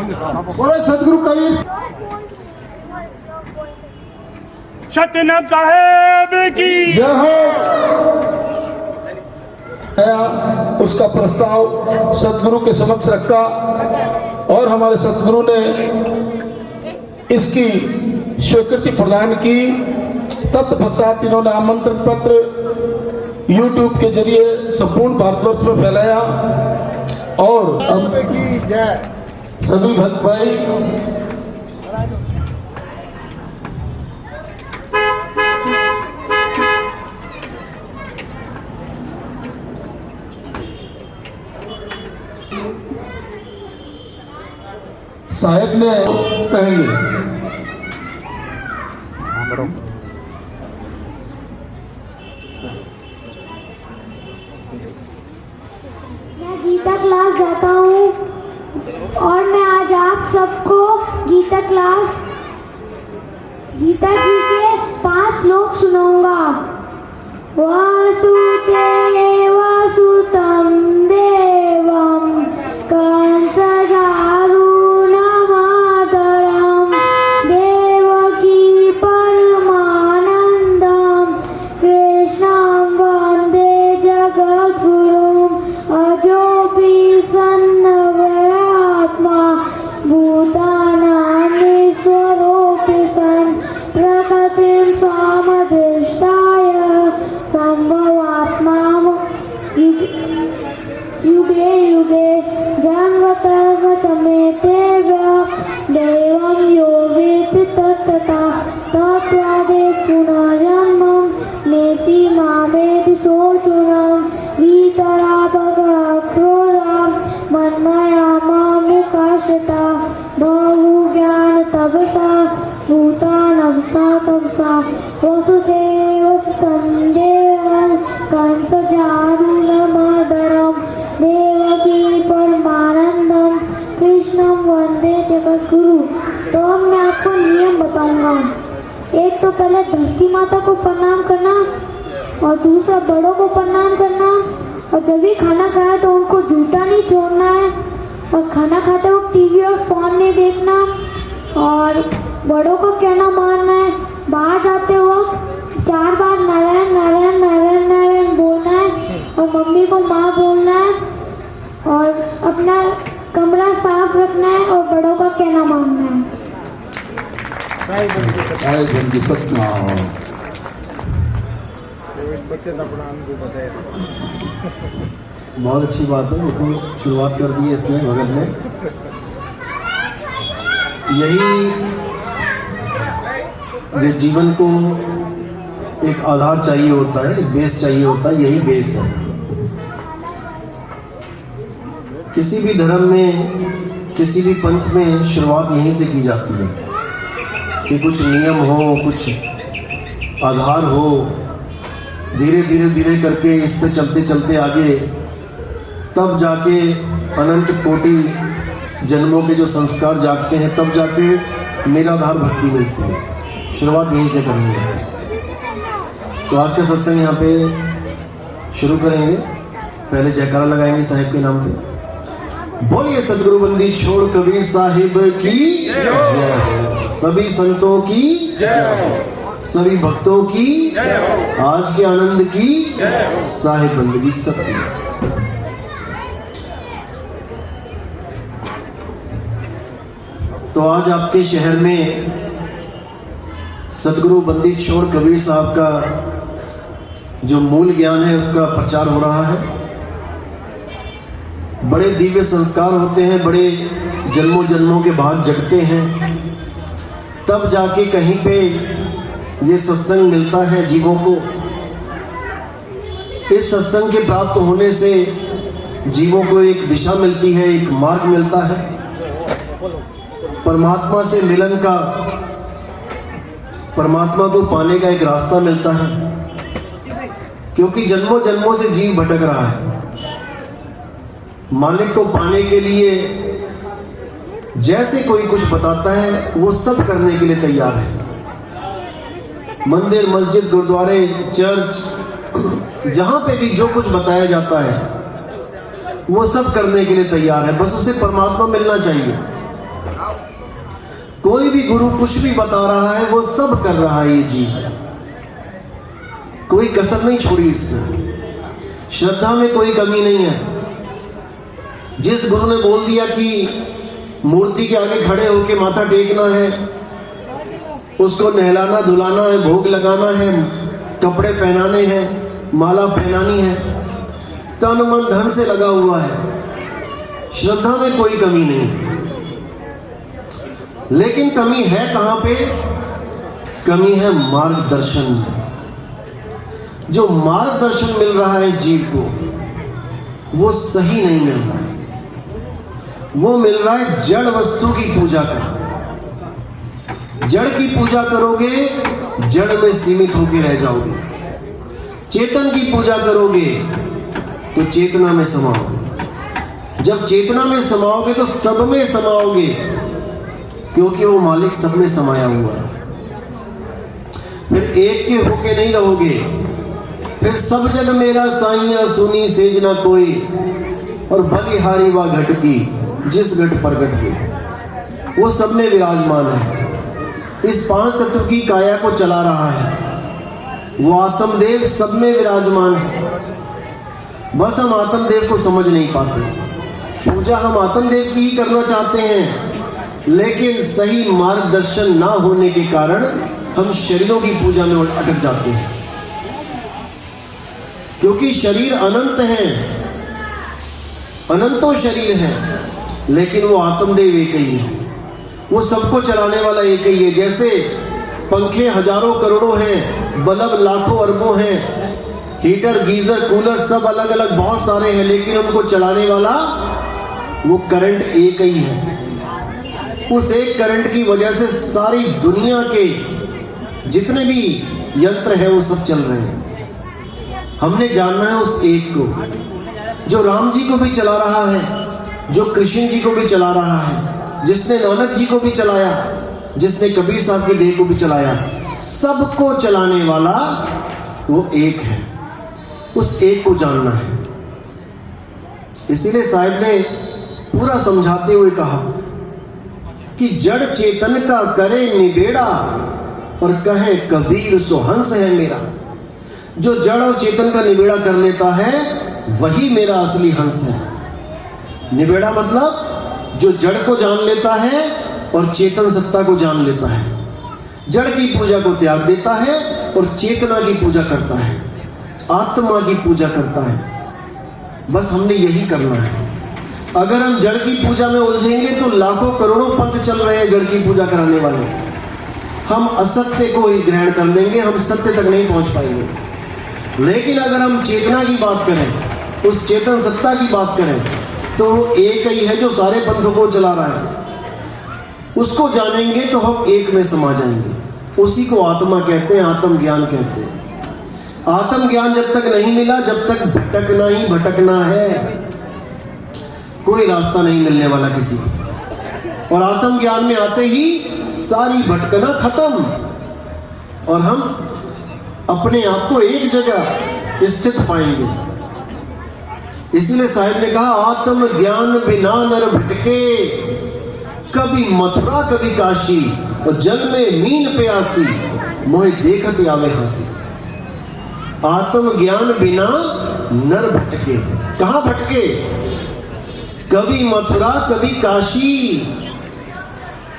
बोले सदगुरु कबीर सत्यनाथ साहेब की जय हो। उसका प्रस्ताव सदगुरु के समक्ष रखा और हमारे सदगुरु ने इसकी स्वीकृति प्रदान की। तत्पश्चात इन्होंने आमंत्रण पत्र YouTube के जरिए संपूर्ण भारतवर्ष में फैलाया और सभी भक्त भाई साहेब ने कहेंगे। मैं गीता क्लास जाता हूँ और मैं आज आप सबको गीता जी के 5 श्लोक सुनाऊंगा। वासुदेव सुतं देवं कंसचारूणमातरं देवकी परमानन्दं कृष्णं वन्दे जगद्गुरुं अजोऽपि सन्नवयात्मा भूतानां ईश्वरोऽपि सन् प्रकृतिं स्वामधिष्ठाय सम्भवात्मां युगे युगे जन्मकर्म च मे देवं यो वेत्ति तत्तथा तत्त्वादे पुनर्जन्मं नेति मामेति सोऽर्जुनं वीतरागः क्रोधं मन्मया मामुपाश्रिता बहुज्ञानतपसा भूतानं तपसा वसुदेवसुतं देवं कंसचारूणमर्दनं देवकी परमानन्दं कृष्णं वन्दे जगद्गुरु। तो अब मैं आपको नियम बताऊंगा। एक तो पहले धरती माता को प्रणाम करना और दूसरा बड़ों को प्रणाम करना और जब भी खाना खाए तो उनको झूठा नहीं छोड़ना है और खाना खाते वक्त टीवी और फोन नहीं देखना और बड़ों को कहना मानना है। बाहर जाते वक्त 4 बार नारायण नारायण नारायण नारायण बोलना है और मम्मी को माँ बोलना है और अपना कमरा साफ रखना है और बड़ों का कहना मानना है। बहुत अच्छी बात है। देखो शुरुआत कर दी है इसने भगत ने। यही जो जीवन को एक आधार चाहिए होता है, एक बेस चाहिए होता है, यही बेस है। किसी भी धर्म में, किसी भी पंथ में शुरुआत यहीं से की जाती है कि कुछ नियम हो, कुछ आधार हो। धीरे धीरे धीरे करके इस पे चलते चलते आगे तब जाके अनंत कोटि जन्मों के जो संस्कार जागते हैं, तब जाके निराधार भक्ति मिलती है। शुरुआत यहीं से करनी होती है। तो आज का सत्संग यहाँ पे शुरू करेंगे। पहले जयकारा लगाएंगे साहिब के नाम पे। बोलिए सदगुरु बंदी छोड़ कबीर साहिब की जय हो। सभी संतों की जय हो। सभी भक्तों की जय हो। आज के आनंद की जय हो। साहिब बंदगी सबकी। तो आज आपके शहर में सदगुरु बंदी छोड़ कबीर साहब का जो मूल ज्ञान है उसका प्रचार हो रहा है। बड़े दिव्य संस्कार होते हैं, बड़े जन्मों जन्मों के भाग जगते हैं, तब जाके कहीं पे ये सत्संग मिलता है जीवों को। इस सत्संग के प्राप्त होने से जीवों को एक दिशा मिलती है, एक मार्ग मिलता है, परमात्मा से मिलन का, परमात्मा को पाने का एक रास्ता मिलता है। क्योंकि जन्मों जन्मों से जीव भटक रहा है। मालिक को पाने के लिए जैसे कोई कुछ बताता है वो सब करने के लिए तैयार है। मंदिर, मस्जिद, गुरुद्वारे, चर्च, जहां पे भी जो कुछ बताया जाता है वो सब करने के लिए तैयार है। बस उसे परमात्मा मिलना चाहिए। कोई भी गुरु कुछ भी बता रहा है वो सब कर रहा है ये जीव, कोई कसर नहीं छोड़ी इसने। श्रद्धा में कोई कमी नहीं है। जिस गुरु ने बोल दिया कि मूर्ति के आगे खड़े होकर माथा टेकना है, उसको नहलाना धुलाना है, भोग लगाना है, कपड़े पहनाने हैं, माला पहनानी है, तन मन धन से लगा हुआ है, श्रद्धा में कोई कमी नहीं है। लेकिन कमी है कहां पे? कमी है मार्गदर्शन में। जो मार्गदर्शन मिल रहा है इस जीव को वो सही नहीं मिल रहा है, वो मिल रहा है जड़ वस्तु की पूजा का। जड़ की पूजा करोगे जड़ में सीमित होकर रह जाओगे, चेतन की पूजा करोगे तो चेतना में समाओगे। जब चेतना में समाओगे तो सब में समाओगे, क्योंकि वो मालिक सब में समाया हुआ है। फिर एक के होके नहीं रहोगे, फिर सब जग मेरा साइया सुनी सेज ना कोई, और बलिहारी व घट की जिस घट प्रगट हुई। वो सब में विराजमान है, इस पांच तत्व की काया को चला रहा है। वो आत्मदेव सब में विराजमान है, बस हम आत्मदेव को समझ नहीं पाते। पूजा हम आत्मदेव की ही करना चाहते हैं, लेकिन सही मार्गदर्शन ना होने के कारण हम शरीरों की पूजा में अटक जाते हैं। क्योंकि शरीर अनंत है, अनंतों शरीर है, लेकिन वो आत्मदेव एक ही है। वो सबको चलाने वाला एक ही है। जैसे पंखे हजारों करोड़ों हैं, बल्ब लाखों अरबों हैं, हीटर गीजर कूलर सब अलग अलग बहुत सारे हैं, लेकिन उनको चलाने वाला वो करंट एक ही है। उस एक करंट की वजह से सारी दुनिया के जितने भी यंत्र हैं वो सब चल रहे हैं। हमने जानना है उस एक को, जो राम जी को भी चला रहा है, जो कृष्ण जी को भी चला रहा है, जिसने नानक जी को भी चलाया, जिसने कबीर साहब की देह को भी चलाया, सबको चलाने वाला वो एक है। उस एक को जानना है। इसीलिए साहब ने पूरा समझाते हुए कहा कि जड़ चेतन का करे निबेड़ा, और कहे कबीर सो हंस है मेरा। जो जड़ और चेतन का निबेड़ा कर लेता है वही मेरा असली हंस है। निबेड़ा मतलब जो जड़ को जान लेता है और चेतन सत्ता को जान लेता है, जड़ की पूजा को त्याग देता है और चेतना की पूजा करता है, आत्मा की पूजा करता है। बस हमने यही करना है। अगर हम जड़ की पूजा में उलझेंगे तो लाखों करोड़ों पंथ चल रहे हैं जड़ की पूजा कराने वाले, हम असत्य को ही ग्रहण कर लेंगे, हम सत्य तक नहीं पहुंच पाएंगे। लेकिन अगर हम चेतना की बात करें, उस चेतन सत्ता की बात करें, तो वो एक ही है जो सारे पंथों को चला रहा है। उसको जानेंगे तो हम एक में समा जाएंगे। उसी को आत्मा कहते हैं, आत्मज्ञान कहते हैं। आत्मज्ञान जब तक नहीं मिला, जब तक भटकना ही भटकना है, कोई रास्ता नहीं मिलने वाला किसी को। और आत्मज्ञान में आते ही सारी भटकना खत्म, और हम अपने आप को एक जगह स्थित पाएंगे। इसीलिए साहब ने कहा, आत्मज्ञान बिना नर भटके, कभी मथुरा कभी काशी, और जल में मीन प्यासी, मोहे देखत आवे हंसी। आत्मज्ञान बिना नर भटके। कहां भटके? कभी मथुरा कभी काशी।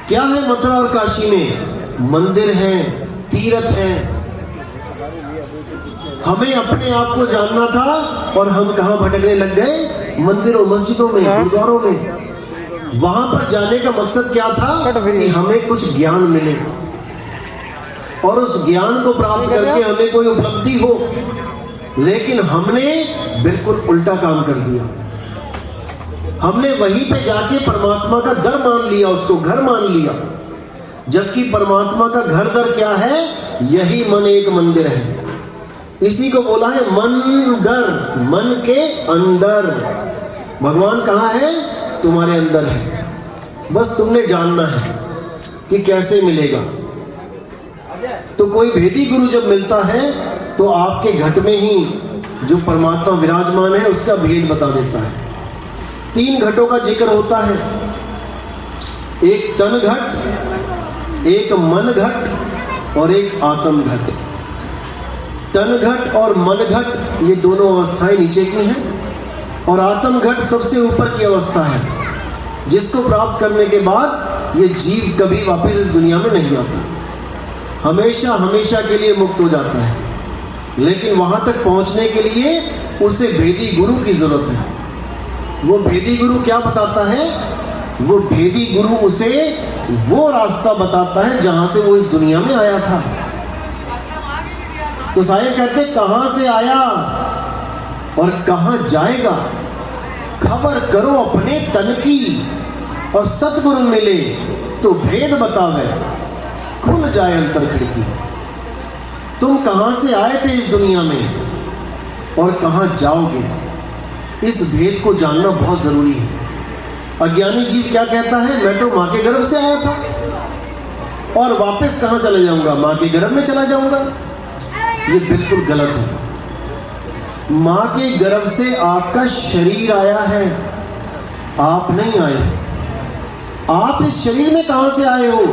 क्या है मथुरा और काशी में? मंदिर हैं, तीर्थ हैं। हमें अपने आप को जानना था और हम कहां भटकने लग गए? मंदिरों, मस्जिदों में, गुरुद्वारों में। वहां पर जाने का मकसद क्या था? कि हमें कुछ ज्ञान मिले और उस ज्ञान को प्राप्त करके हमें कोई उपलब्धि हो। लेकिन हमने बिल्कुल उल्टा काम कर दिया। हमने वहीं पे जाके परमात्मा का दर मान लिया, उसको घर मान लिया। जबकि परमात्मा का घर दर क्या है? यही मन एक मंदिर है। इसी को बोला है मंदर, मन के अंदर। भगवान कहाँ है? तुम्हारे अंदर है। बस तुमने जानना है कि कैसे मिलेगा। तो कोई भेदी गुरु जब मिलता है तो आपके घट में ही जो परमात्मा विराजमान है उसका भेद बता देता है। 3 घटों का जिक्र होता है। एक तन घट, एक मन घट और एक आत्म घट। तन घट और मन घट ये दोनों अवस्थाएं नीचे की हैं, और आत्म घट सबसे ऊपर की अवस्था है, जिसको प्राप्त करने के बाद ये जीव कभी वापस इस दुनिया में नहीं आता, हमेशा हमेशा के लिए मुक्त हो जाता है। लेकिन वहां तक पहुंचने के लिए उसे भेदी गुरु की जरूरत है। वो भेदी गुरु क्या बताता है? वो भेदी गुरु उसे वो रास्ता बताता है जहां से वो इस दुनिया में आया था। तो साहिब कहते कहां से आया और कहां जाएगा, खबर करो अपने तन की, और सतगुरु मिले तो भेद बतावे, खुल जाए अंतर खिड़की। तुम कहां से आए थे इस दुनिया में और कहां जाओगे, इस भेद को जानना बहुत जरूरी है। अज्ञानी जीव क्या कहता है? मैं तो मां के गर्भ से आया था और वापस कहां चले जाऊंगा? मां के गर्भ में चला जाऊंगा। ये बिल्कुल गलत है। मां के गर्भ से आपका शरीर आया है, आप नहीं आए। आप इस शरीर में कहां से आए हो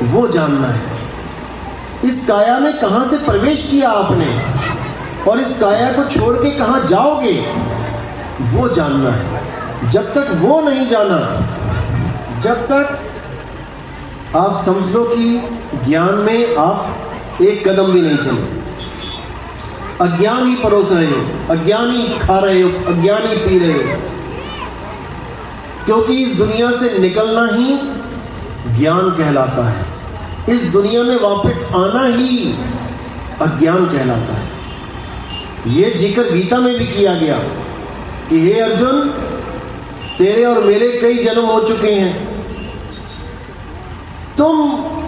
वो जानना है। इस काया में कहां से प्रवेश किया आपने, और इस काया को छोड़ के कहां जाओगे वो जानना है। जब तक वो नहीं जाना, जब तक आप समझ लो कि ज्ञान में आप एक कदम भी नहीं चले, अज्ञान ही परोस रहे हो, अज्ञानी खा रहे हो, अज्ञानी पी रहे हो। क्योंकि इस दुनिया से निकलना ही ज्ञान कहलाता है, इस दुनिया में वापस आना ही अज्ञान कहलाता है। यह जिक्र गीता में भी किया गया कि हे अर्जुन, तेरे और मेरे कई जन्म हो चुके हैं, तुम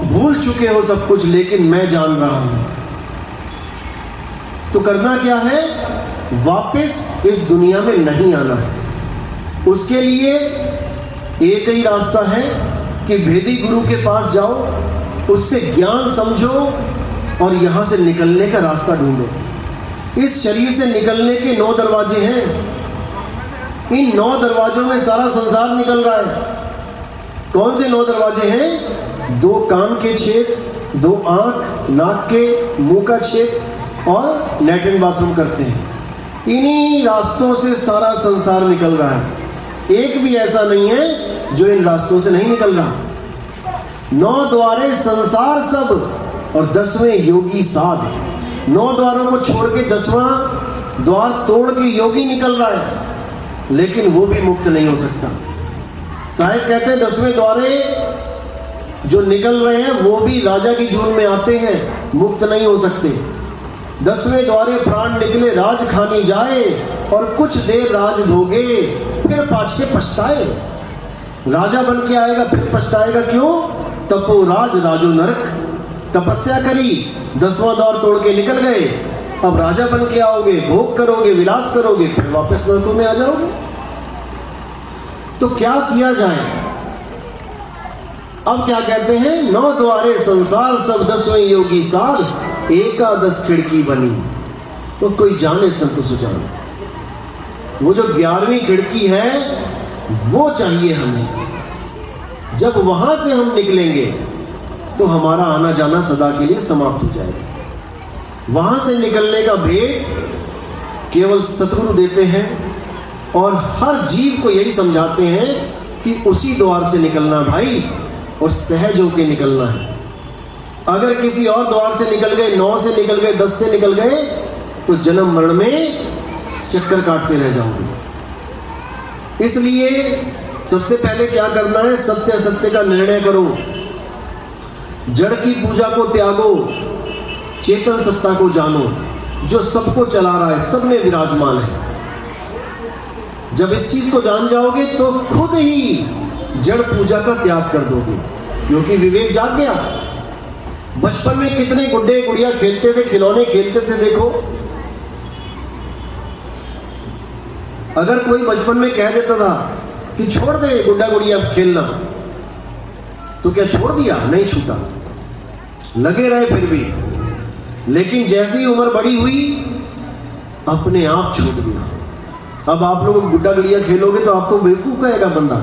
भूल चुके हो सब कुछ, लेकिन मैं जान रहा हूं। तो करना क्या है? वापस इस दुनिया में नहीं आना है। उसके लिए एक ही रास्ता है कि भेदी गुरु के पास जाओ, उससे ज्ञान समझो और यहां से निकलने का रास्ता ढूंढो। इस शरीर से निकलने के 9 दरवाजे हैं। इन 9 दरवाजों में सारा संसार निकल रहा है। कौन से 9 दरवाजे हैं? 2 कान के छेद, 2 आंख, नाक के, मुंह का छेद, और लैट्रिन बाथरूम करते हैं। इन्हीं रास्तों से सारा संसार निकल रहा है। एक भी ऐसा नहीं है जो इन रास्तों से नहीं निकल रहा। 9 द्वारे संसार सब और 10वें योगी साध। 9 द्वारों को छोड़ के 10वां द्वार तोड़ के योगी निकल रहा है, लेकिन वो भी मुक्त नहीं हो सकता। साहिब कहते हैं 10वें द्वारे जो निकल रहे हैं वो भी राजा की जून में आते हैं, मुक्त नहीं हो सकते। 10वें द्वारे प्राण निकले राज खानी जाए, और कुछ देर राज भोगे फिर पाछे पछताए। राजा बन के आएगा फिर पछताएगा, क्यों? तपो राज राजो नरक। तपस्या करी, 10वां द्वार तोड़ के निकल गए, अब राजा बन के आओगे, भोग करोगे, विलास करोगे, फिर वापस नरकों में आ जाओगे। तो क्या किया जाए? अब क्या कहते हैं? 9 द्वारे संसार सब 10वें योगी साध, एकादश खिड़की बनी। तो कोई जाने संत सुजान, वो जो 11वीं खिड़की है वो चाहिए हमें। जब वहां से हम निकलेंगे तो हमारा आना जाना सदा के लिए समाप्त हो जाएगा। वहां से निकलने का भेद केवल सतगुरु देते हैं, और हर जीव को यही समझाते हैं कि उसी द्वार से निकलना भाई, और सहज होकर निकलना है। अगर किसी और द्वार से निकल गए, 9 से निकल गए, 10 से निकल गए, तो जन्म मरण में चक्कर काटते रह जाओगे। इसलिए सबसे पहले क्या करना है? सत्य असत्य का निर्णय करो, जड़ की पूजा को त्यागो, चेतन सत्ता को जानो, जो सबको चला रहा है, सब में विराजमान है। जब इस चीज को जान जाओगे तो खुद ही जड़ पूजा का त्याग कर दोगे, क्योंकि विवेक जाग गया। बचपन में कितने गुड्डे गुड़िया खेलते थे, खिलौने खेलते थे। देखो, अगर कोई बचपन में कह देता था कि छोड़ दे गुड्डा गुड़िया खेलना, तो क्या छोड़ दिया? नहीं छूटा, लगे रहे फिर भी। लेकिन जैसी ही उम्र बड़ी हुई, अपने आप छूट गया। अब आप लोग गुड्डा गुड़िया खेलोगे तो आपको बेवकूफ कहेगा बंदा,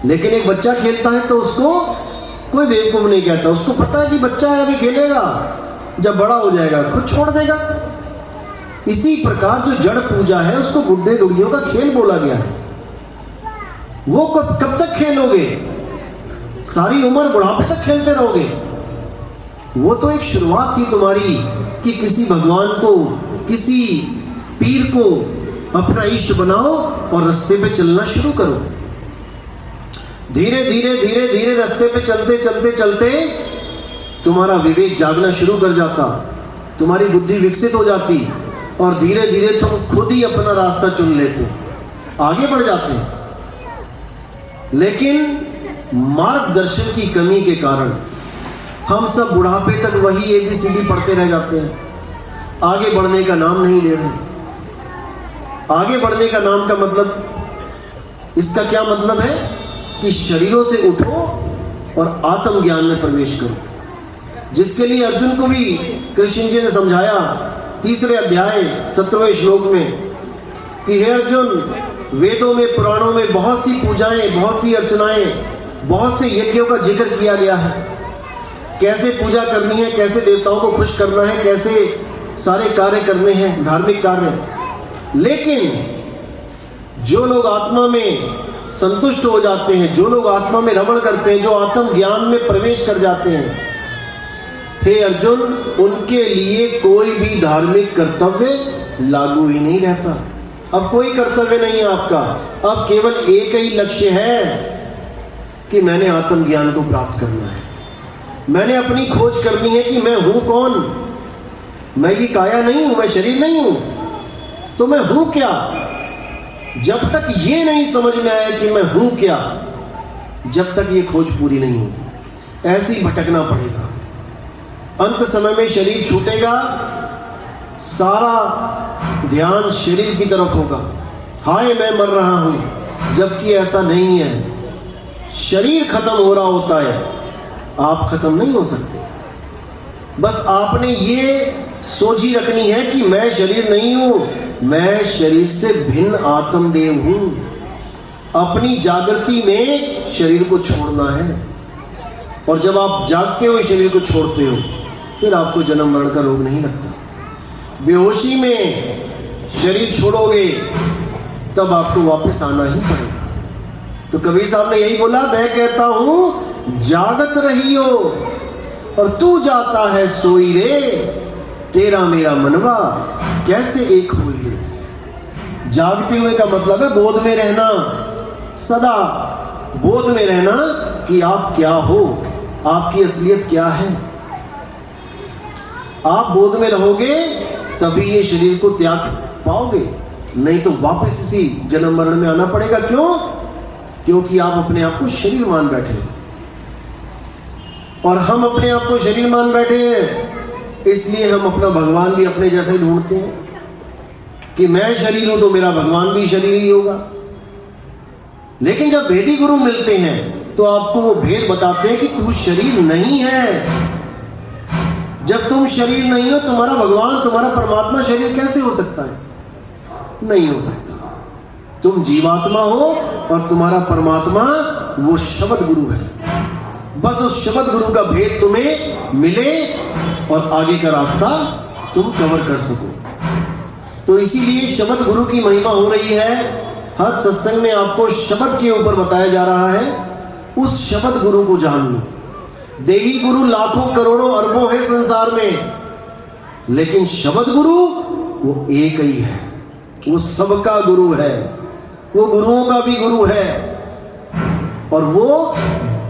लेकिन एक बच्चा खेलता है तो उसको कोई बेवकूफ नहीं कहता, उसको पता है कि बच्चा है, अभी खेलेगा, जब बड़ा हो जाएगा खुद छोड़ देगा। इसी प्रकार जो जड़ पूजा है उसको गुड्डे गुड़ियों का खेल बोला गया है। वो कब तक खेलोगे? सारी उम्र बुढ़ापे तक खेलते रहोगे? वो तो एक शुरुआत थी तुम्हारी कि किसी भगवान को, किसी पीर को अपना इष्ट बनाओ और रास्ते पे चलना शुरू करो। धीरे धीरे धीरे धीरे रास्ते पे चलते चलते चलते तुम्हारा विवेक जागना शुरू कर जाता, तुम्हारी बुद्धि विकसित हो जाती और धीरे धीरे तुम खुद ही अपना रास्ता चुन लेते, आगे बढ़ जाते। लेकिन मार्गदर्शन की कमी के कारण हम सब बुढ़ापे तक वही ABCD पढ़ते रह जाते हैं, आगे बढ़ने का नाम नहीं ले रहे। आगे बढ़ने का नाम का मतलब, इसका क्या मतलब है कि शरीरों से उठो और आत्मज्ञान में प्रवेश करो, जिसके लिए अर्जुन को भी कृष्ण जी ने समझाया 3 अध्याय 17वें श्लोक में कि हे अर्जुन, वेदों में पुराणों में बहुत सी पूजाएं, बहुत सी अर्चनाएं, बहुत से यज्ञों का जिक्र किया गया है, कैसे पूजा करनी है, कैसे देवताओं को खुश करना है, कैसे सारे कार्य करने हैं, धार्मिक कार्य। लेकिन जो लोग आत्मा में संतुष्ट हो जाते हैं, जो लोग आत्मा में रमण करते हैं, जो आत्म ज्ञान में प्रवेश कर जाते हैं, हे अर्जुन, उनके लिए कोई भी धार्मिक कर्तव्य लागू ही नहीं रहता। अब कोई कर्तव्य नहीं है आपका, अब केवल एक ही लक्ष्य है कि मैंने आत्मज्ञान को प्राप्त करना है, मैंने अपनी खोज करनी है कि मैं हूं कौन। मैं ये काया नहीं हूं, मैं शरीर नहीं हूं, तो मैं हूं क्या। जब तक ये नहीं समझ में आया कि मैं हूं क्या, जब तक ये खोज पूरी नहीं होगी, ऐसे ही भटकना पड़ेगा। अंत समय में शरीर छूटेगा, सारा ध्यान शरीर की तरफ होगा, हाय मैं मर रहा हूं, जबकि ऐसा नहीं है। शरीर खत्म हो रहा होता है, आप खत्म नहीं हो सकते। बस आपने ये सोची रखनी है कि मैं शरीर नहीं हूं, मैं शरीर से भिन्न आत्मदेव हूं। अपनी जागृति में शरीर को छोड़ना है, और जब आप जागते हो शरीर को छोड़ते हो, फिर आपको जन्म मरण का रोग नहीं लगता। बेहोशी में शरीर छोड़ोगे तब आपको वापस आना ही पड़ेगा। तो कबीर साहब ने यही बोला, मैं कहता हूं जागत रहियो और तू जाता है सोई रे, तेरा मेरा मनवा कैसे एक हुई रे। जागते हुए का मतलब है बोध में रहना, सदा बोध में रहना कि आप क्या हो, आपकी असलियत क्या है। आप बोध में रहोगे तभी ये शरीर को त्याग पाओगे, नहीं तो वापस इसी जन्म मरण में आना पड़ेगा। क्यों? क्योंकि आप अपने आप को शरीर मान बैठे हैं, और हम अपने आप को शरीर मान बैठे हैं, इसलिए हम अपना भगवान भी अपने जैसे ही ढूंढते हैं कि मैं शरीर हूं तो मेरा भगवान भी शरीर ही होगा। लेकिन जब भेदी गुरु मिलते हैं तो आपको वो भेद बताते हैं कि तू शरीर नहीं है। जब तुम शरीर नहीं हो, तुम्हारा भगवान, तुम्हारा परमात्मा शरीर कैसे हो सकता है? नहीं हो सकता। तुम जीवात्मा हो और तुम्हारा परमात्मा वो शब्द गुरु है। बस उस शब्द गुरु का भेद तुम्हें मिले और आगे का रास्ता तुम कवर कर सको। तो इसीलिए शब्द गुरु की महिमा हो रही है। हर सत्संग में आपको शब्द के ऊपर बताया जा रहा है, उस शब्द गुरु को जान लो। देही गुरु लाखों करोड़ों अरबों है संसार में, लेकिन शब्द गुरु वो एक ही है, वो सबका गुरु है, वो गुरुओं का भी गुरु है, और वो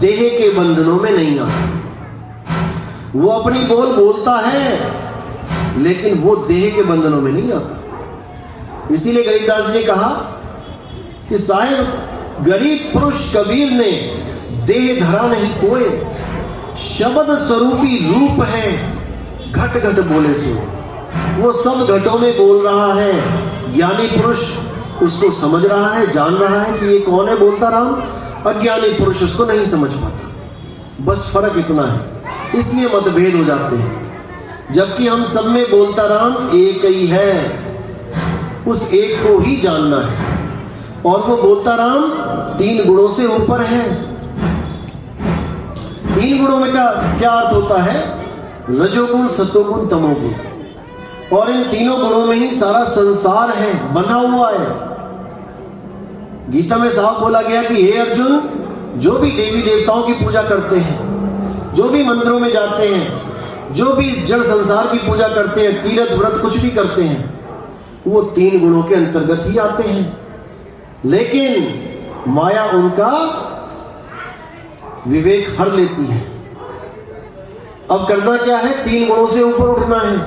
देह के बंधनों में नहीं आता। वो अपनी बोल बोलता है, लेकिन वो देह के बंधनों में नहीं आता। इसीलिए गरीबदास जी ने कहा कि साहिब गरीब पुरुष कबीर ने देह धरा नहीं कोई, शब्द स्वरूपी रूप है घट घट बोले सो। वो सब घटों में बोल रहा है। ज्ञानी पुरुष उसको समझ रहा है, जान रहा है कि ये कौन है बोलता राम। अज्ञानी पुरुष उसको नहीं समझ पाता। बस फर्क इतना है, इसलिए मतभेद हो जाते हैं। जबकि हम सब में बोलता राम एक ही है, उस एक को ही जानना है। और वो बोलता राम 3 गुणों से ऊपर है। तीन गुणों में क्या अर्थ होता है? रजोगुण, सतोगुण, तमोगुण। और इन तीनों गुणों में ही सारा संसार है, बंधा हुआ है। गीता में साफ बोला गया कि हे अर्जुन, जो भी देवी देवताओं की पूजा करते हैं, जो भी मंदिरों में जाते हैं, जो भी इस जड़ संसार की पूजा करते हैं, तीर्थ व्रत कुछ भी करते हैं, वो तीन गुणों के अंतर्गत ही आते हैं। लेकिन माया उनका विवेक हर लेती है। अब करना क्या है? तीन गुणों से ऊपर उठना है।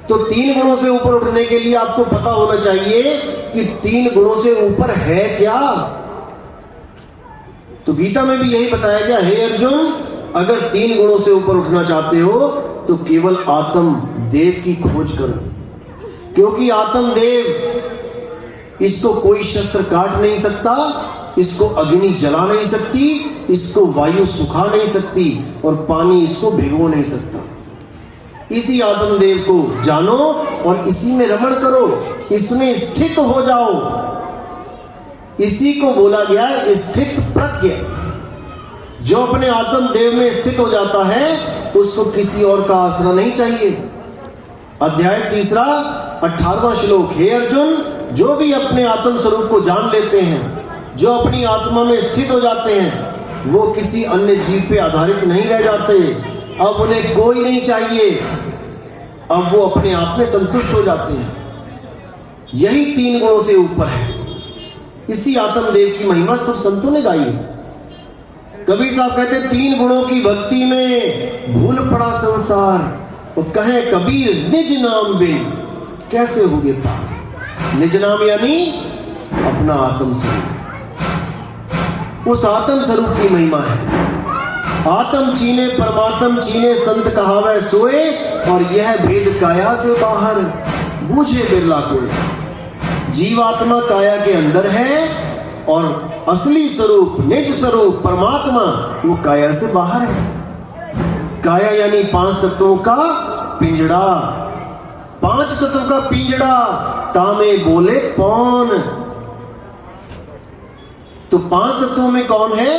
तो तीन गुणों से ऊपर उठने के लिए आपको पता होना चाहिए कि तीन गुणों से ऊपर है क्या। तो गीता में भी यही बताया गया, हे अर्जुन, अगर तीन गुणों से ऊपर उठना चाहते हो तो केवल आत्म देव की खोज करो। क्योंकि आत्म देव, इसको कोई शस्त्र काट नहीं सकता, इसको अग्नि जला नहीं सकती, इसको वायु सुखा नहीं सकती और पानी इसको भिगो नहीं सकता। इसी आत्मदेव को जानो और इसी में रमण करो, इसमें स्थित हो जाओ। इसी को बोला गया है स्थित प्रज्ञ। जो अपने आत्मदेव में स्थित हो जाता है उसको किसी और का आसरा नहीं चाहिए। अध्याय 3 18वां श्लोक, हे अर्जुन, जो भी अपने आत्म स्वरूप को जान लेते हैं, जो अपनी आत्मा में स्थित हो जाते हैं, वो किसी अन्य जीव पे आधारित नहीं रह जाते। अब उन्हें कोई नहीं चाहिए, अब वो अपने आप में संतुष्ट हो जाते हैं। यही तीन गुणों से ऊपर है। इसी आत्मदेव की महिमा सब संतों ने गाई है। कबीर साहब कहते हैं, तीन गुणों की भक्ति में भूल पड़ा संसार, वो कहे कबीर निज नाम बिन कैसे होगे पार। निज नाम यानी अपना आत्म स्वरूप। उस आत्म स्वरूप की महिमा है। आत्म चीने परमात्म चीने, संत कहावै सोए, और यह भेद काया से बाहर बूझे बिरला कोई। जीवात्मा काया के अंदर है और असली स्वरूप, निज स्वरूप परमात्मा वो काया से बाहर है। काया यानी 5 तत्वों का पिंजड़ा। 5 तत्वों का पिंजड़ा, तामे बोले पौन। तो 5 तत्वों में कौन है?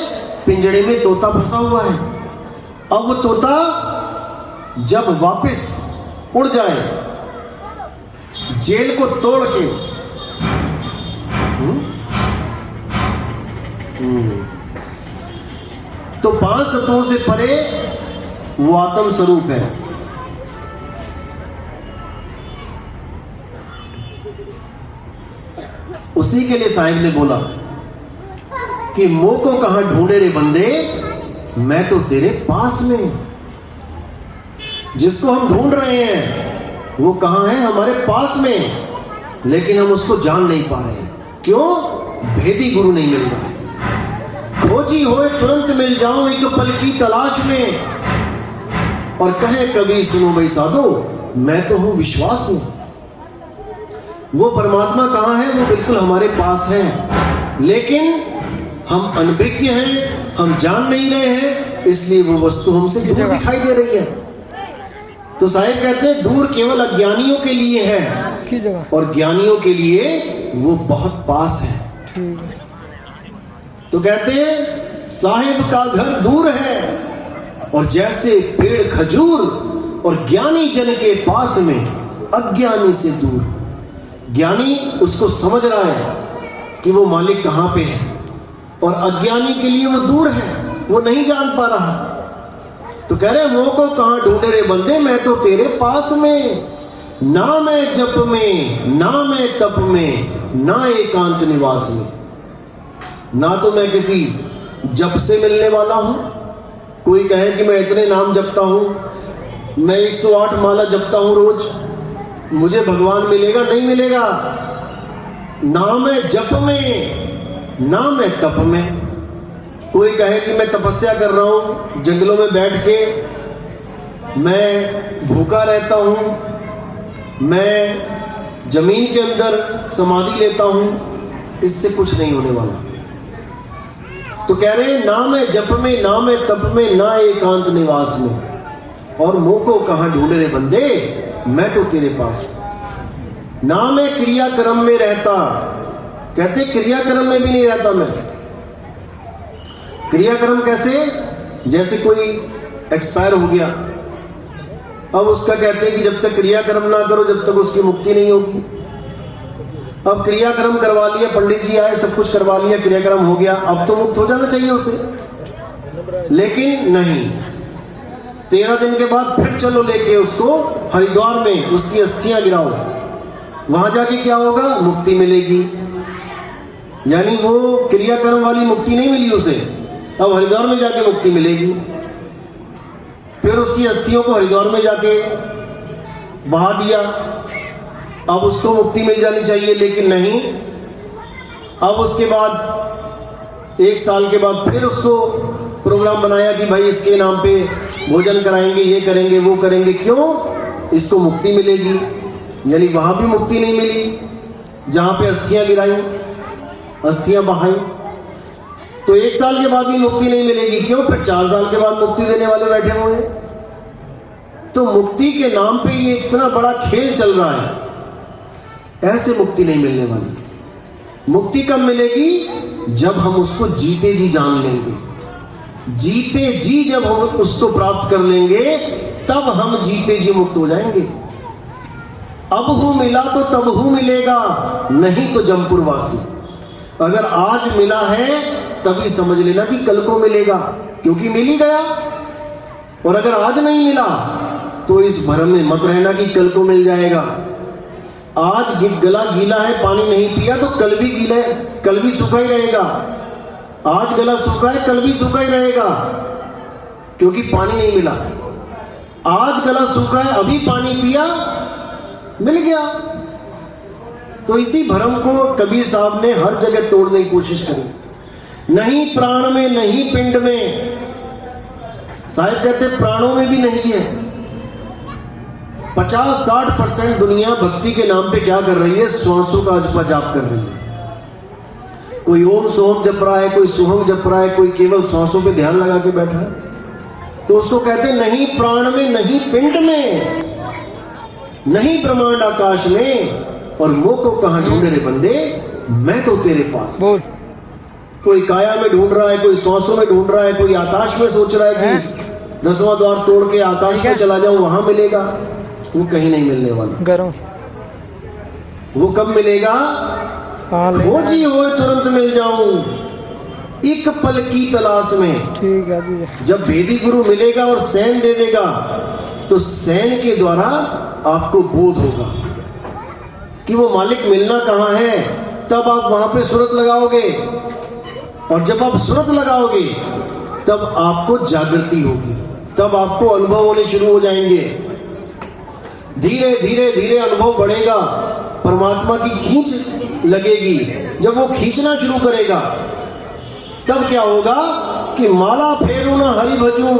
पिंजड़े में तोता फंसा हुआ है। अब वो तोता जब वापस उड़ जाए, जेल को तोड़ के, तो 5 तत्वों से परे वो आत्म स्वरूप है। उसी के लिए साहिब ने बोला कि मोह को कहां ढूंढे रे बंदे, मैं तो तेरे पास में। जिसको हम ढूंढ रहे हैं वो कहां है? हमारे पास में, लेकिन हम उसको जान नहीं पा रहे हैं। क्यों? भेदी गुरु नहीं मिल रहा है। खोजी होए तुरंत मिल जाऊं एक पल की तलाश में, और कहे कबीर सुनो भाई साधो, मैं तो हूं विश्वास में। वो परमात्मा कहां है? वो बिल्कुल हमारे पास है, लेकिन हम अनभिज्ञ हैं, हम जान नहीं रहे हैं, इसलिए वो वस्तु हमसे दूर दिखाई दे रही है। तो साहिब कहते हैं, दूर केवल अज्ञानियों के लिए है और ज्ञानियों के लिए वो बहुत पास है। तो कहते हैं, साहिब का घर दूर है और जैसे पेड़ खजूर, और ज्ञानी जन के पास में अज्ञानी से दूर। ज्ञानी उसको समझ रहा है कि वो मालिक कहां पे है, और अज्ञानी के लिए वो दूर है, वो नहीं जान पा रहा। तो कह रहे, मोह को कहां ढूंढे रे बंदे, मैं तो तेरे पास में। ना मैं जप में, ना मैं तप में, ना एकांत निवास में। ना तो मैं किसी जप से मिलने वाला हूं। कोई कहे कि मैं इतने नाम जपता हूं, मैं 108 माला जपता हूं रोज, मुझे भगवान मिलेगा? नहीं मिलेगा। ना मैं जप में, ना मैं तप में। कोई कहे कि मैं तपस्या कर रहा हूं, जंगलों में बैठ के मैं भूखा रहता हूं, मैं जमीन के अंदर समाधि लेता हूं, इससे कुछ नहीं होने वाला। तो कह रहे हैं, ना मैं जप में, ना मैं तप में, ना एकांत निवास में। और मोह को कहां ढूंढे रे बंदे, मैं तो तेरे पास हूं। ना मैं क्रियाक्रम में रहता। कहते क्रियाक्रम में भी नहीं रहता मैं। क्रियाक्रम कैसे? जैसे कोई एक्सपायर हो गया, अब उसका कहते हैं कि जब तक क्रियाक्रम ना करो जब तक उसकी मुक्ति नहीं होगी। अब क्रियाक्रम करवा लिया, पंडित जी आए, सब कुछ करवा लिया, क्रियाक्रम हो गया, अब तो मुक्त हो जाना चाहिए उसे। लेकिन नहीं, 13 दिन के बाद फिर चलो लेके उसको हरिद्वार में उसकी अस्थियां गिराओ, वहां जाके क्या होगा, मुक्ति मिलेगी। यानी वो क्रियाक्रम वाली मुक्ति नहीं मिली उसे, अब हरिद्वार में जाके मुक्ति मिलेगी। फिर उसकी अस्थियों को हरिद्वार में जाके बहा दिया, अब उसको मुक्ति मिल जानी चाहिए, लेकिन नहीं। अब उसके बाद 1 साल के बाद फिर उसको प्रोग्राम बनाया कि भाई इसके नाम पे भोजन कराएंगे, ये करेंगे, वो करेंगे, क्यों, इसको मुक्ति मिलेगी। यानी वहां भी मुक्ति नहीं मिली, जहां पे अस्थियां गिराई, अस्थियां बहाई, तो 1 साल के बाद भी मुक्ति नहीं मिलेगी, क्यों, फिर 4 साल के बाद मुक्ति देने वाले बैठे हुए हैं। तो मुक्ति के नाम पे ये इतना बड़ा खेल चल रहा है, ऐसे मुक्ति नहीं मिलने वाली। मुक्ति कब मिलेगी, जब हम उसको जीते जी जान लेंगे, जीते जी जब हम उसको प्राप्त कर लेंगे तब हम जीते जी मुक्त हो जाएंगे। अब हूं मिला तो तब हूं मिलेगा, नहीं तो जमपुरवासी। अगर आज मिला है तभी समझ लेना कि कल को मिलेगा, क्योंकि मिल ही गया। और अगर आज नहीं मिला तो इस भ्रम में मत रहना कि कल को मिल जाएगा। आज गला गीला है, पानी नहीं पिया तो कल भी गीला है, कल भी सूखा ही रहेगा। आज गला सूखा है, कल भी सूखा ही रहेगा, क्योंकि पानी नहीं मिला। आज गला सूखा है, अभी पानी पिया, मिल गया। तो इसी भ्रम को कबीर साहब ने हर जगह तोड़ने की कोशिश करी। नहीं प्राण में, नहीं पिंड में, साहब कहते प्राणों में भी नहीं है। 50-60% दुनिया भक्ति के नाम पे क्या कर रही है, श्वासों का अजपा जाप कर रही है। कोई ओम सोहम जप रहा है, कोई सुहम जप रहा है, कोई केवल श्वासों पे ध्यान लगा के बैठा है। तो उसको कहते नहीं प्राण में, नहीं पिंड में, नहीं ब्रह्मांड आकाश में, और मोह को कहां ढूंढे रे बंदे, मैं तो तेरे पास। कोई काया में ढूंढ रहा है, कोई श्वासों में ढूंढ रहा है, कोई आकाश में सोच रहा है कि 10वां द्वार तोड़ के आकाश में चला जाऊं, वहां मिलेगा। वो कहीं नहीं मिलने वाला। वो कब मिलेगा, खोजी हो तुरंत मिल जाऊं, एक पल की तलाश में। ठीक है जी। जब भेदी गुरु मिलेगा और सैन दे देगा तो सैन के द्वारा आपको बोध होगा कि वो मालिक मिलना कहां है। तब आप वहां पे सूरत लगाओगे, और जब आप सूरत लगाओगे तब आपको जागृति होगी, तब आपको अनुभव होने शुरू हो जाएंगे। धीरे धीरे धीरे अनुभव बढ़ेगा, परमात्मा की खींच लगेगी। जब वो खींचना शुरू करेगा तब क्या होगा कि माला फेरू ना हरि भजूं,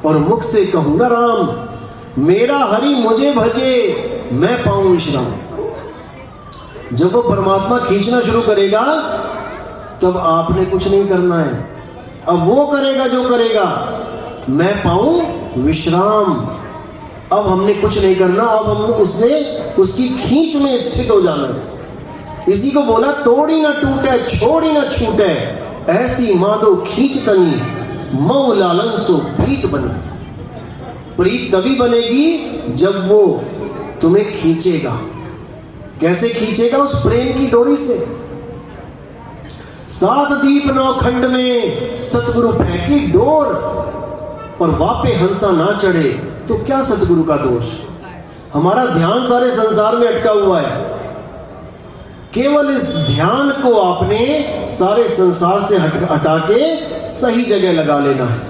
और मुख से कहूं ना राम, मेरा हरि मुझे भजे, मैं पाऊं विश्राम। जब वो परमात्मा खींचना शुरू करेगा तब आपने कुछ नहीं करना है, अब वो करेगा जो करेगा, मैं पाऊं विश्राम। अब हमने कुछ नहीं करना, अब हम उसकी खींच में स्थित हो जाना है। इसी को बोला तोड़ी ना टूटे, छोड़ी ना छूटे, ऐसी माधो खींच तनी, मऊ लालन सो प्रीत बनी। प्रीत तभी बनेगी जब वो तुम्हें खींचेगा। कैसे खींचेगा, उस प्रेम की डोरी से। 7 दीप 9 खंड में सतगुरु फेंकी डोर, और वापे हंसा ना चढ़े तो क्या सतगुरु का दोष। हमारा ध्यान सारे संसार में अटका हुआ है, केवल इस ध्यान को आपने सारे संसार से हटा के सही जगह लगा लेना है।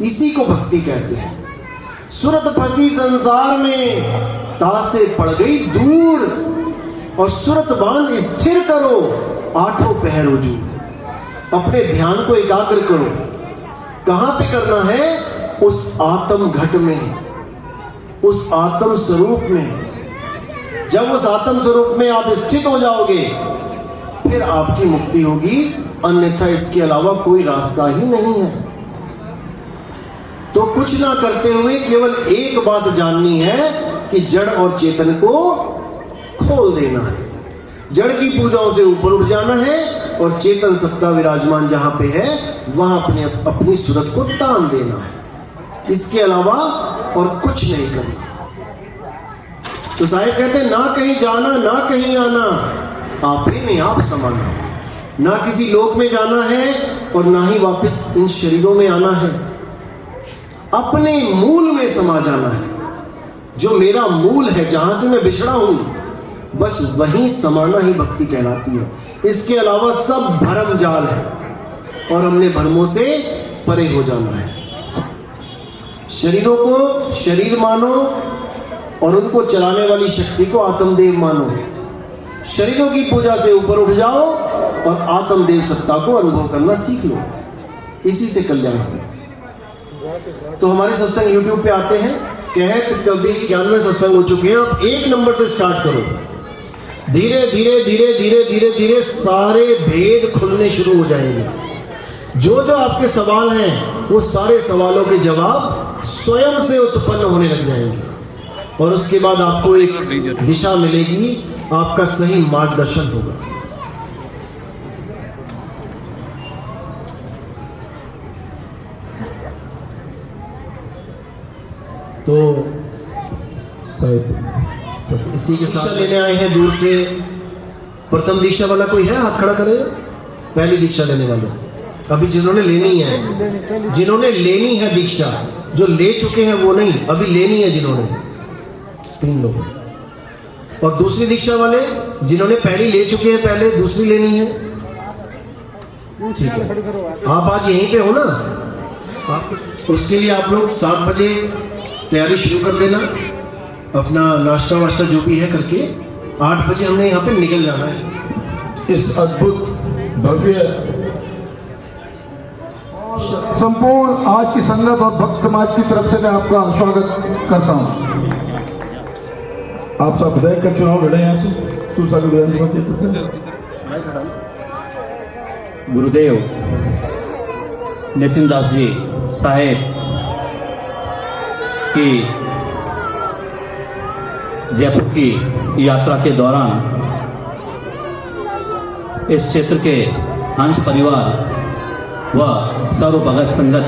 इसी को भक्ति कहते हैं। सूरत फंसी संसार में, तासे पड़ गई दूर, और सूरत बांध स्थिर करो, 8 पहर रुजू। अपने ध्यान को एकाग्र करो। कहां पे करना है, उस आत्म घट में, उस आत्म स्वरूप में। जब उस आत्म स्वरूप में आप स्थित हो जाओगे फिर आपकी मुक्ति होगी, अन्यथा इसके अलावा कोई रास्ता ही नहीं है। तो कुछ ना करते हुए केवल एक बात जाननी है कि जड़ और चेतन को खोल देना है। जड़ की पूजाओं से ऊपर उठ जाना है और चेतन सत्ता विराजमान जहां पे है वहां अपनी सूरत को तान देना है, इसके अलावा और कुछ नहीं करना। तो साहिब कहते हैं, ना कहीं जाना ना कहीं आना, आप ही में आप समाना, ना किसी लोक में जाना है और ना ही वापस इन शरीरों में आना है, अपने मूल में समा जाना है। जो मेरा मूल है, जहां से मैं बिछड़ा हूं, बस वहीं समाना ही भक्ति कहलाती है। इसके अलावा सब भरम जाल है और हमने भरमों से परे हो जाना है। शरीरों को शरीर मानो और उनको चलाने वाली शक्ति को आत्मदेव मानो। शरीरों की पूजा से ऊपर उठ जाओ और आत्मदेव सत्ता को अनुभव करना सीख लो, इसी से कल्याण होगा। तो हमारे सत्संग YouTube पे आते हैं, कहत कबीर 91 सत्संग हो चुके हैं। आप 1 नंबर से स्टार्ट करो, धीरे धीरे धीरे धीरे धीरे धीरे सारे भेद खुलने शुरू हो जाएंगे। जो जो आपके सवाल हैं वो सारे सवालों के जवाब स्वयं से उत्पन्न होने लग जाएंगे और उसके बाद आपको एक दिशा मिलेगी, आपका सही मार्गदर्शन होगा। तो इसी के साथ लेने आए हैं दूर से। प्रथम दीक्षा वाला कोई है? हाथ खड़ा करें। पहली दीक्षा लेने वाले अभी जिन्होंने लेनी है, जिन्होंने लेनी है दीक्षा, जो ले चुके हैं वो नहीं, अभी लेनी है जिन्होंने, 3 लोग। और दूसरी दीक्षा वाले जिन्होंने पहली ले चुके हैं, पहले दूसरी लेनी है, ठीक है। आप आज यहीं पे हो ना, आप उसके लिए आप लोग 7 बजे तैयारी शुरू कर देना, अपना नाश्ता वाश्ता जो भी है करके 8 बजे हमने यहाँ पे निकल जाना है। इस अद्भुत भव्य संपूर्ण आज की संगत और भक्त समाज की तरफ से मैं आपका स्वागत करता हूं। आप सब विधायक का चुनाव लड़े यहाँ से सूरसागर विधानसभा क्षेत्र से। गुरुदेव नितिन दास जी साहेब की जयपुर की यात्रा के दौरान इस क्षेत्र के हंस परिवार व सर्व भगत संगत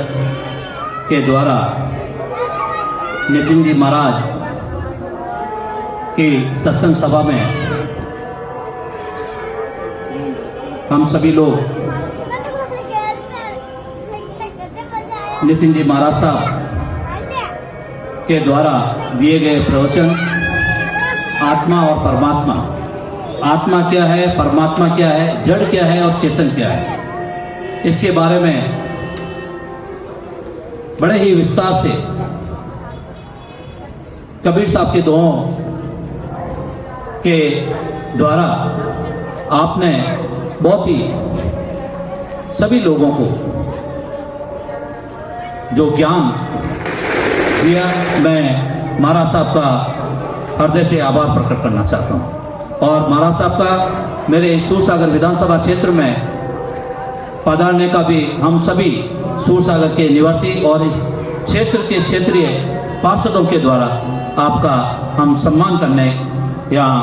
के द्वारा नितिन जी महाराज की सत्संग सभा में हम सभी लोग नितिन जी महाराज साहब के द्वारा दिए गए प्रवचन आत्मा और परमात्मा, आत्मा क्या है, परमात्मा क्या है, जड़ क्या है और चेतन क्या है, इसके बारे में बड़े ही विस्तार से कबीर साहब के दोहों के द्वारा आपने बहुत ही सभी लोगों को जो ज्ञान दिया, मैं महाराज साहब का हृदय से आभार प्रकट करना चाहता हूं। और महाराज साहब का मेरे सूरसागर विधानसभा क्षेत्र में पधारने का भी हम सभी सूरसागर के निवासी और इस क्षेत्र के क्षेत्रीय पार्षदों के द्वारा आपका हम सम्मान करने यहाँ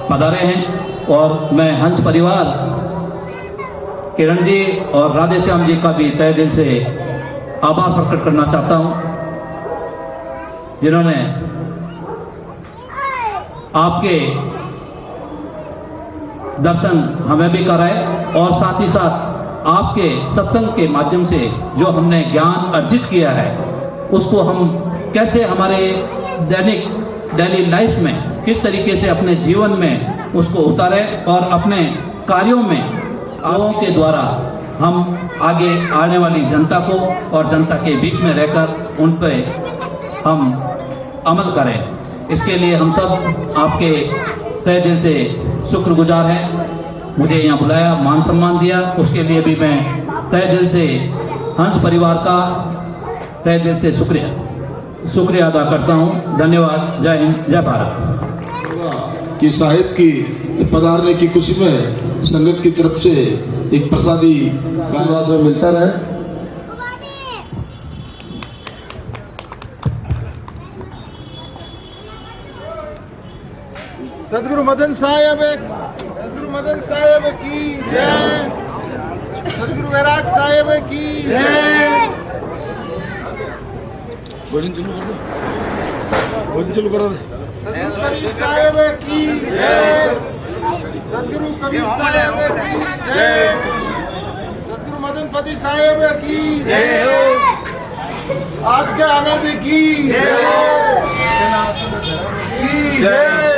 पधारे हैं। और मैं हंस परिवार किरण जी और राधे श्याम जी का भी तहे दिल से आभार प्रकट करना चाहता हूँ, जिन्होंने आपके दर्शन हमें भी कराए और साथ ही साथ आपके सत्संग के माध्यम से जो हमने ज्ञान अर्जित किया है उसको हम कैसे हमारे डेली लाइफ में किस तरीके से अपने जीवन में उसको उतारें और अपने कार्यों में लोगों के द्वारा हम आगे आने वाली जनता को और जनता के बीच में रहकर उन पर हम अमल करें। इसके लिए हम सब आपके तहे दिल से शुक्रगुजार हैं। मुझे यहाँ बुलाया, मान सम्मान दिया, उसके लिए भी मैं तहे दिल से हंस परिवार का तहे दिल से शुक्रिया अदा करता हूँ। धन्यवाद। जय हिंद, जय भारत। कि साहिब की पधारने की खुशी में संगत की तरफ से एक प्रसादी धन्यवाद में मिलता रहे। सदगुरु मदन साहब मदन साहेब की जय, सदगुरु वैराग साहेब की जय, सदगुरु कबीर साहेब की जय, सदगुरु कबीर साहेब की जय, सदगुरु मदनपति साहेब की जय, आज के आनंद की जय।